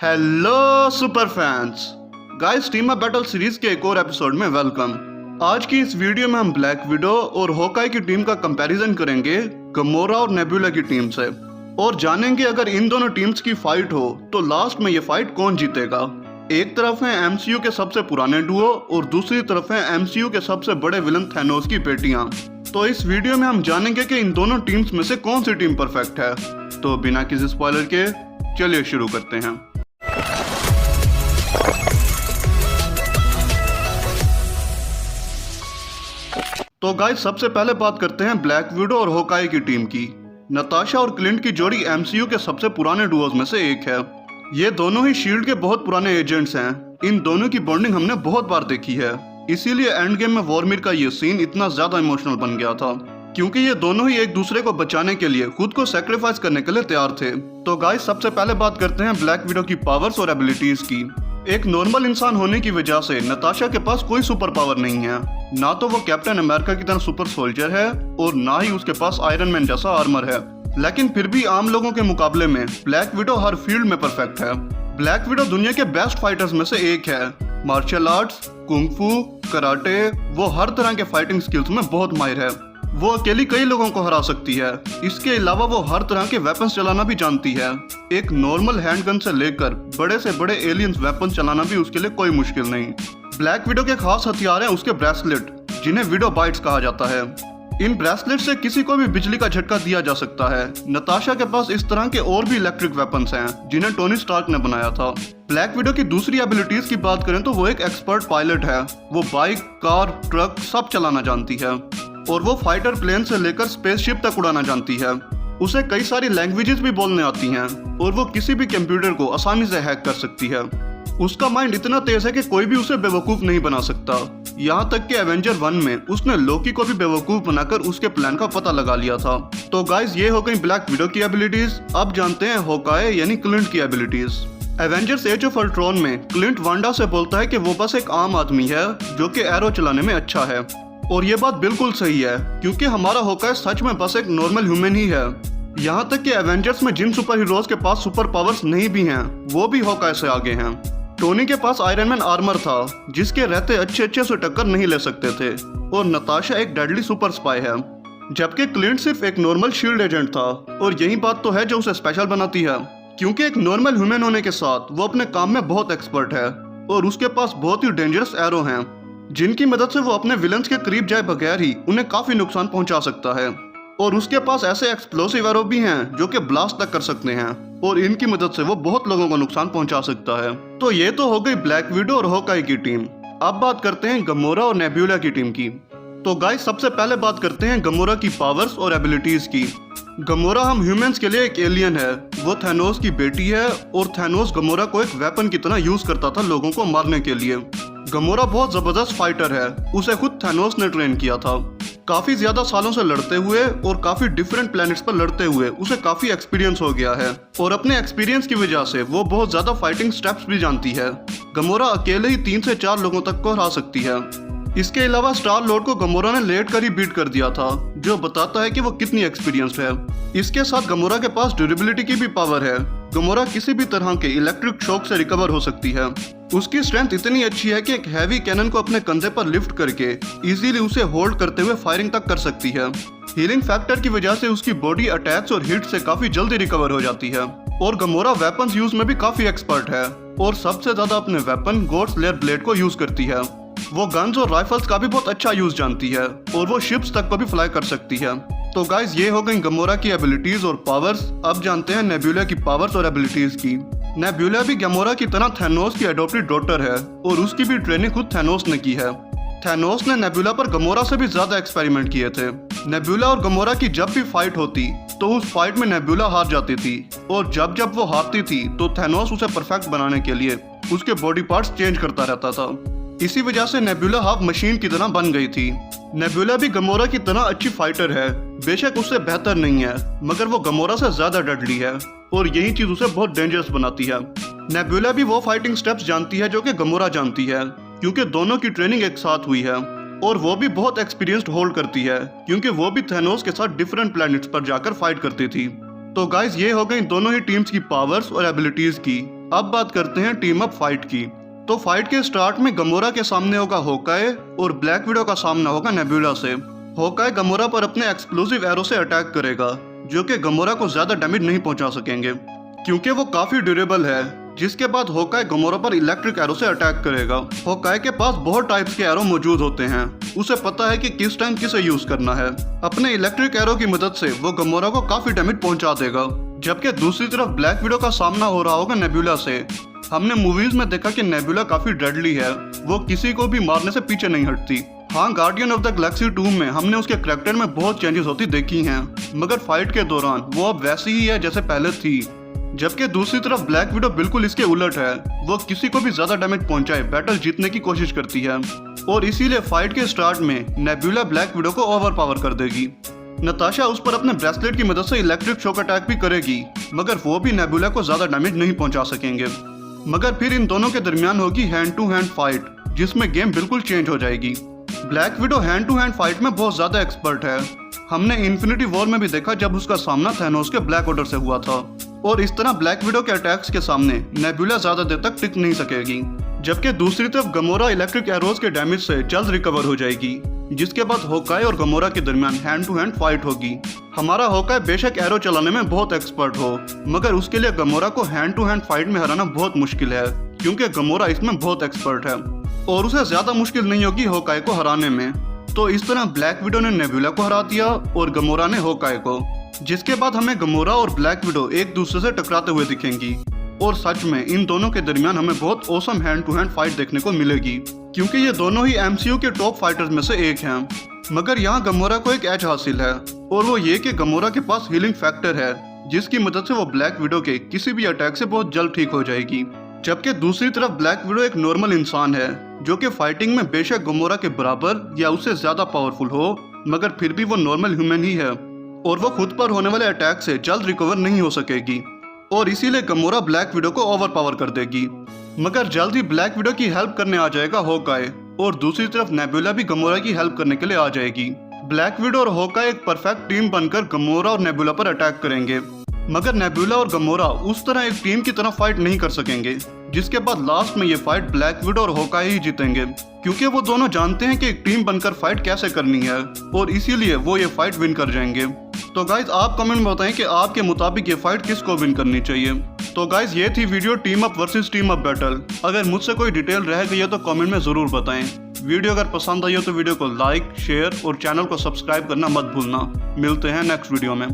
Hello super fans guys, team of battle series के एक और एपिसोड में वेलकम। आज की इस वीडियो में हम ब्लैक विडो और होकाई की टीम का कंपैरिजन करेंगे गमोरा और नेबुला की टीम से और जानेंगे अगर इन दोनों टीम्स की फाइट हो तो लास्ट में ये फाइट कौन जीतेगा। एक तरफ है एमसीयू के सबसे पुराने डुओ और दूसरी तरफ है एमसीयू के सबसे बड़े विलन थैनोस की बेटियां। तो इस वीडियो में हम जानेंगे कि इन दोनों टीम्स में से कौन सी टीम परफेक्ट है। तो बिना किसी स्पॉइलर के चलिए शुरू करते हैं। तो गाइस, सबसे पहले बात करते हैं ब्लैक विडो और होकाई की टीम की। नताशा और क्लिंट की जोड़ी एमसीयू के सबसे पुराने डुओज में से एक है। ये दोनों ही शील्ड के बहुत पुराने एजेंट्स हैं। इन दोनों की बॉन्डिंग हमने बहुत बार देखी है, इसीलिए एंड गेम में वॉरमिर का ये सीन इतना ज्यादा इमोशनल बन गया था, क्योंकि ये दोनों ही एक दूसरे को बचाने के लिए खुद को सेक्रीफाइस करने के लिए तैयार थे। तो गाइस, सबसे पहले बात करते हैं ब्लैक विडो की पावर्स और एबिलिटीज की। एक नॉर्मल इंसान होने की वजह से नताशा के पास कोई सुपर पावर नहीं है। ना तो वो कैप्टन अमेरिका की तरह सुपर सोल्जर है और ना ही उसके पास आयरन मैन जैसा आर्मर है, लेकिन फिर भी आम लोगों के मुकाबले में ब्लैक विडो हर फील्ड में परफेक्ट है। ब्लैक विडो दुनिया के बेस्ट फाइटर्स में से एक है। मार्शल आर्ट्स, कुंग-फू, कराटे, वो हर तरह के फाइटिंग स्किल्स में बहुत माहिर है। वो अकेली कई लोगों को हरा सकती है। इसके अलावा वो हर तरह के वेपन्स चलाना भी जानती है। एक नॉर्मल हैंडगन से लेकर बड़े से बड़े एलियंस वेपन्स चलाना भी उसके लिए कोई मुश्किल नहीं। ब्लैक विडो के खास हथियार हैं उसके ब्रेसलेट, जिन्हें विडो बाइट्स कहा जाता है। इन ब्रेसलेट से किसी को भी बिजली का झटका दिया जा सकता है। नताशा के पास इस तरह के और भी इलेक्ट्रिक वेपन्स हैं, जिन्हें टोनी स्टार्क ने बनाया था। ब्लैक विडो की दूसरी एबिलिटीज की बात करें तो वो एक एक्सपर्ट पायलट है। वो बाइक, कार, ट्रक सब चलाना जानती है और वो फाइटर प्लेन से लेकर स्पेसशिप तक उड़ाना जानती है। उसे कई सारी लैंग्वेजेस भी बोलने आती हैं और वो किसी भी कंप्यूटर को आसानी से हैक कर सकती है। उसका माइंड इतना तेज है कि कोई भी उसे बेवकूफ नहीं बना सकता। यहाँ तक कि एवेंजर 1 में उसने लोकी को भी बेवकूफ बनाकर उसके प्लान का पता लगा लिया था। तो गाइस, ये हो गई ब्लैक विडो की एबिलिटीज। अब जानते हैं होकाई यानी क्लिंट की abilities. Avengers Age of Ultron में क्लिंट वांडा से बोलता है कि वो बस एक आम आदमी है जो कि एरो चलाने में अच्छा है, और ये बात बिल्कुल सही है, क्योंकि हमारा होकाई सच में बस एक नॉर्मल ह्यूमन ही है। यहाँ तक कि एवेंजर्स में जिन सुपर हीरोज के पास सुपर पावर्स नहीं भी हैं, वो भी होकाई से आगे हैं। टोनी के पास आयरन मैन आर्मर था, जिसके रहते अच्छे से टक्कर नहीं ले सकते थे, और नताशा एक डेडली सुपर स्पाई है, जबकि क्लिंट सिर्फ एक नॉर्मल शील्ड एजेंट था। और यही बात तो है जो उसे स्पेशल बनाती है, क्योंकि एक नॉर्मल ह्यूमन होने के साथ वो अपने काम में बहुत एक्सपर्ट है और उसके पास बहुत ही डेंजरस एरो हैं, जिनकी मदद से वो अपने विलन्स के करीब जाए बगैर ही उन्हें काफी नुकसान पहुंचा सकता है। और उसके पास ऐसे एक्सप्लोसिव एरो भी हैं जो कि ब्लास्ट तक कर सकते हैं, और इनकी मदद से वो बहुत लोगों को नुकसान पहुंचा सकता है। तो ये तो हो गई ब्लैक विडो और होकाई की टीम। अब बात करते हैं गमोरा और नेबुला की टीम की। तो गाइस, सबसे पहले बात करते हैं गमोरा की पावर्स और एबिलिटीज की। गमोरा हम ह्यूमंस के लिए एक एलियन है। वो थैनोस की बेटी है और थैनोस गमोरा को एक वेपन की तरह यूज करता था लोगों को मारने के लिए। गमोरा बहुत जबरदस्त फाइटर है। उसे खुद थैनोस ने ट्रेन किया था। काफी ज्यादा सालों से लड़ते हुए और काफी डिफरेंट प्लैनेट्स पर लड़ते हुए उसे काफी एक्सपीरियंस हो गया है, और अपने एक्सपीरियंस की वजह से वो बहुत ज्यादा फाइटिंग स्टेप्स भी जानती है। गमोरा अकेले ही 3 से 4 लोगों तक को हरा सकती है। इसके अलावा स्टार लॉर्ड को गमोरा ने लेट कर ही बीट कर दिया था, जो बताता है कि वो कितनी एक्सपीरियंस्ड है। इसके साथ गमोरा के पास ड्यूरेबिलिटी की भी पावर है। गमोरा किसी भी तरह के इलेक्ट्रिक शॉक से रिकवर हो सकती है। उसकी स्ट्रेंथ इतनी अच्छी है कि एक हैवी कैनन को अपने कंधे पर लिफ्ट करके इजीली उसे होल्ड करते हुए फायरिंग तक कर सकती है। हीलिंग फैक्टर की वजह से उसकी बॉडी अटैक्स और हिट से काफी जल्दी रिकवर हो जाती है। और गमोरा वेपन्स यूज में भी काफी एक्सपर्ट है और सबसे ज्यादा अपने वेपन गॉड स्लेयर ब्लेड को यूज करती है। वो गन्स और राइफल्स का भी बहुत अच्छा यूज जानती है और वो शिप्स तक को भी फ्लाई कर सकती है। तो गाइस, ये हो गई गमोरा की एबिलिटीज और पावर्स। अब जानते हैं नेबुला की पावर्स और एबिलिटीज की। नेबुला भी गमोरा की तरह थैनोस की एडॉप्टेड डॉटर है और उसकी भी ट्रेनिंग खुद थैनोस ने की है। थैनोस ने नेबुला पर गमोरा से भी ज्यादा एक्सपेरिमेंट किए थे। नेबुला और गमोरा की जब भी फाइट होती तो उस फाइट में नेबुला हार जाती थी, और जब जब वो हारती थी तो थैनोस उसे परफेक्ट बनाने के लिए उसके बॉडी पार्ट्स चेंज करता रहता था। इसी वजह से नेबुला हाफ मशीन की तरह बन गई थी। नेबुला भी गमोरा की तरह अच्छी फाइटर है। बेशक उससे बेहतर नहीं है, मगर वो गमोरा से ज्यादा डेडली है, और यही चीज उसे बहुत डेंजरस बनाती है। नेबुला भी वो फाइटिंग स्टेप्स जानती है जो कि गमोरा जानती है, क्योंकि दोनों की ट्रेनिंग एक साथ हुई है। और वो भी बहुत एक्सपीरियंस्ड होल्ड करती है, क्योंकि वो भी थैनोस के साथ डिफरेंट प्लैनेट्स पर जाकर फाइट करती थी। तो गाइस, ये हो गई दोनों ही टीम्स की पावर्स और एबिलिटीज की। अब बात करते हैं टीम अप फाइट की। तो फाइट के स्टार्ट में गमोरा के सामने होगा होकाई और ब्लैक विडो का सामना होगा नेबुला से। होकाई गमोरा पर अपने एक्सप्लोसिव एरो से अटैक करेगा, जो कि गमोरा को ज्यादा डैमेज नहीं पहुंचा सकेंगे क्योंकि वो काफी ड्यूरेबल है। जिसके बाद होकाई गमोरा पर इलेक्ट्रिक एरो से अटैक करेगा। होकाई के पास बहुत टाइप्स के एरो मौजूद होते हैं, उसे पता है कि किस टाइम किसे यूज करना है। अपने इलेक्ट्रिक एरो की मदद से वो गमोरा को काफी डैमेज पहुंचा देगा। जबकि दूसरी तरफ ब्लैक विडो का सामना हो रहा होगा नेबुला से। हमने मूवीज में देखा कि नेबुला काफी डेडली है, वो किसी को भी मारने से पीछे नहीं हटती। हाँ, गार्डियन ऑफ द गैलेक्सी 2 में हमने उसके करैक्टर में बहुत चेंजेस होती देखी हैं, मगर फाइट के दौरान वो अब वैसी ही है जैसे पहले थी। जबकि दूसरी तरफ ब्लैक विडो बिल्कुल इसके उलट है, वो किसी को भी ज्यादा डैमेज पहुंचाए बैटल जीतने की कोशिश करती है और इसीलिए फाइट के स्टार्ट में नेबुला ब्लैक विडो को ओवरपावर कर देगी। नताशा उस पर अपने ब्रेसलेट की मदद से इलेक्ट्रिक शॉक अटैक भी करेगी, मगर वो भी नेबुला को ज्यादा डैमेज नहीं पहुंचा सकेंगे। मगर फिर इन दोनों के दरमियान होगी हैंड टू हैंड फाइट, जिसमें गेम बिल्कुल चेंज हो जाएगी। Black Widow hand to hand fight में बहुत ज्यादा एक्सपर्ट है। हमने इन्फिनिटी वॉर में भी देखा जब उसका सामना थैनोस के ब्लैक ऑर्डर से हुआ था। और इस तरह ब्लैक विडो के अटैक्स के सामने नेबुला ज्यादा देर तक टिक नहीं सकेगी। जबकि दूसरी तरफ गमोरा इलेक्ट्रिक एरोज के डैमेज से जल्द रिकवर हो जाएगी। जिसके बाद होकाई और गमोरा के दरमियान हैंड टू हैंड फाइट होगी। हमारा होकाई बेशक एरो चलाने में बहुत एक्सपर्ट हो, मगर उसके लिए गमोरा को हैंड टू हैंड फाइट में हराना बहुत मुश्किल है, क्योंकि गमोरा इसमें बहुत एक्सपर्ट है और उसे ज्यादा मुश्किल नहीं होगी होकाई को हराने में। तो इस तरह ब्लैक विडो ने नेबुला को हरा दिया और गमोरा ने होकाई को। जिसके बाद हमें गमोरा और ब्लैक विडो एक दूसरे से टकराते हुए दिखेंगी और सच में इन दोनों के दरमियान हमें बहुत awesome hand to hand fight देखने को मिलेगी, क्योंकि ये दोनों ही एमसीयू के टॉप फाइटर्स में से एक हैं। मगर यहाँ गमोरा को एक एज हासिल है और वो ये कि गमोरा के पास हीलिंग फैक्टर है, जिसकी मदद से वो ब्लैक विडो के किसी भी अटैक से बहुत जल्द ठीक हो जाएगी। जबकि दूसरी तरफ ब्लैक विडो एक नॉर्मल इंसान है, जो कि फाइटिंग में बेशक गमोरा के बराबर या उससे ज्यादा पावरफुल हो, मगर फिर भी वो नॉर्मल ह्यूमन ही है और वो खुद पर होने वाले अटैक से जल्द रिकवर नहीं हो सकेगी और इसीलिए गमोरा ब्लैक विडो को ओवर पावर कर देगी। मगर जल्द ही ब्लैक विडो की हेल्प करने आ जाएगा होकाई और दूसरी तरफ नेबुला भी गमोरा की हेल्प करने के लिए आ जाएगी। ब्लैक विडो और होकाई एक परफेक्ट टीम बनकर गमोरा और नेबुला पर अटैक करेंगे, मगर नेबुला और गमोरा उस तरह एक टीम की तरह फाइट नहीं कर सकेंगे। जिसके बाद लास्ट में ये फाइट ब्लैक विडो और होकाई ही जीतेंगे, क्योंकि वो दोनों जानते हैं कि एक टीम बनकर फाइट कैसे करनी है और इसीलिए वो ये फाइट विन कर जाएंगे। तो गाइज आप कमेंट में बताएं कि आपके मुताबिक ये फाइट किसको विन करनी चाहिए। तो गाइज ये थी video team up versus team up battle. अगर मुझसे कोई डिटेल रह गई है तो कमेंट में जरूर बताएं। वीडियो अगर पसंद आई हो तो वीडियो को लाइक, शेयर और चैनल को सब्सक्राइब करना मत भूलना। मिलते हैं नेक्स्ट वीडियो में।